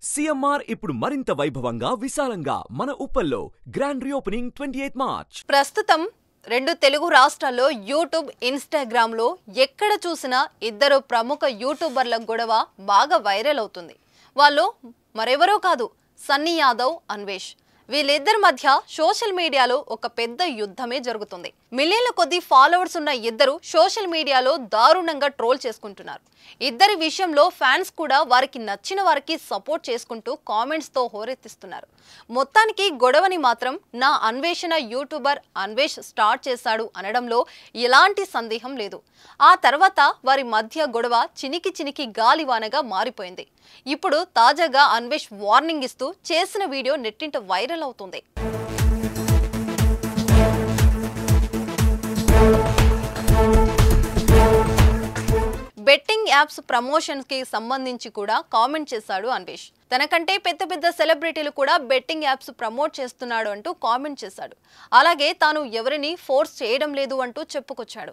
CMR ఇప్పుడు మరింత వైభవంగా విశాలంగా మన ఉప్పల్లో గ్రాండ్ రీఓపెనింగ్ 28 మార్చ్. ప్రస్తుతం రెండు తెలుగు రాష్ట్రాల్లో యూట్యూబ్, ఇన్‌స్టాగ్రామ్‌లో ఎక్కడ చూసినా ఇద్దరు ప్రముఖ యూట్యూబర్ల గొడవ బాగా వైరల్ అవుతుంది. వాళ్ళు మరెవరో కాదు, సన్నీ యాదవ్, అన్వేష్. వీళ్ళిద్దరి మధ్య సోషల్ మీడియాలో ఒక పెద్ద యుద్ధమే జరుగుతుంది. మిలియన్ల కొద్ది ఫాలోవర్స్ ఉన్న ఇద్దరు సోషల్ మీడియాలో దారుణంగా ట్రోల్ చేసుకుంటున్నారు. ఇద్దరి విషయంలో ఫ్యాన్స్ కూడా వారికి నచ్చిన వారికి సపోర్ట్ చేసుకుంటూ కామెంట్స్ తో హోరెత్తిస్తున్నారు. మొత్తానికి గొడవని మాత్రం నా అన్వేషణ యూట్యూబర్ అన్వేష్ స్టార్ట్ చేశాడు అనడంలో ఎలాంటి సందేహం లేదు. ఆ తర్వాత వారి మధ్య గొడవ చినికి గాలివానగా మారిపోయింది. ఇప్పుడు తాజాగా అన్వేష్ వార్నింగ్ ఇస్తూ చేసిన వీడియో నెట్టింట వైరల్ అవుతుంది. బెట్టింగ్ యాప్స్ ప్రమోషన్స్ కి సంబంధించి కూడా కామెంట్ చేశాడు అన్వేష్. తనకంటే పెద్ద సెలబ్రిటీలు కూడా బెట్టింగ్ యాప్స్ ప్రమోట్ చేస్తున్నాడు అంటూ కామెంట్ చేశాడు. అలాగే తాను ఎవరిని ఫోర్స్ చేయడం లేదు అంటూ చెప్పుకొచ్చాడు.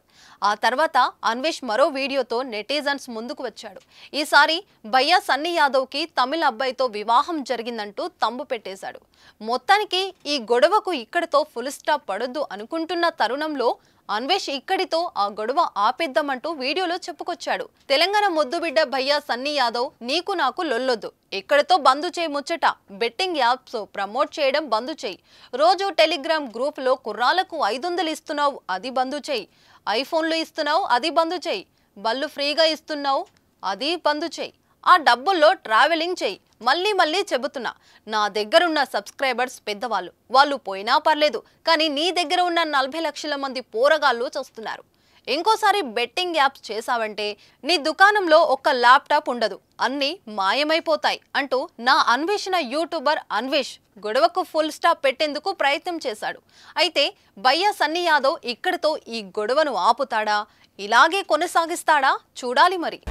ఆ తర్వాత అన్వేష్ మరో వీడియోతో నెటిజన్స్ ముందుకు వచ్చాడు. ఈసారి భయ్యా సన్నీ యాదవ్ కి తమిళ అబ్బాయితో వివాహం జరిగిందంటూ తంబు పెట్టేశాడు. మొత్తానికి ఈ గొడవకు ఇక్కడితో ఫుల్ స్టాప్ పడొద్దు అనుకుంటున్న తరుణంలో అన్వేష్ ఇక్కడితో ఆ గొడవ ఆపేద్దామంటూ వీడియోలో చెప్పుకొచ్చాడు. తెలంగాణ ముద్దుబిడ్డ భయ్యా సన్నీ యాదవ్, నీకు నాకు లొల్లొద్దు, ఇక్కడితో బంద్ చేయి ముచ్చట. బెట్టింగ్ యాప్స్ ప్రమోట్ చేయడం బంద్ చేయి. రోజు టెలిగ్రామ్ గ్రూప్ లో కుర్రాలకు 500 ఇస్తున్నావు, అది బంద్ చేయి. ఐఫోన్లు ఇస్తున్నావు, అది బంద్ చేయి. బళ్ళు ఫ్రీగా ఇస్తున్నావు, అది బంద్ చేయి. ఆ డబ్బుల్లో ట్రావెలింగ్ చేయి. మళ్ళీ చెబుతున్నా, నా దగ్గరున్న సబ్స్క్రైబర్స్ పెద్దవాళ్ళు, వాళ్ళు పోయినా పర్లేదు, కానీ నీ దగ్గర ఉన్న 40 లక్షల మంది పోరగాళ్ళు చూస్తున్నారు. ఇంకోసారి బెట్టింగ్ యాప్స్ చేసావంటే నీ దుకాణంలో ఒక్క ల్యాప్టాప్ ఉండదు, అన్నీ మాయమైపోతాయి అంటూ నా అన్వేషణ యూట్యూబర్ అన్వేష్ గొడవకు ఫుల్ స్టాప్ పెట్టేందుకు ప్రయత్నం చేశాడు. అయితే భయ్యా సన్నీ యాదవ్ ఇక్కడితో ఈ గొడవను ఆపుతాడా, ఇలాగే కొనసాగిస్తాడా చూడాలి మరి.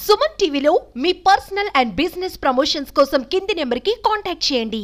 సుమన్ టీవీలో మీ పర్సనల్ అండ్ బిజినెస్ ప్రమోషన్స్ కోసం కింది నెంబర్కి కాంటాక్ట్ చేయండి.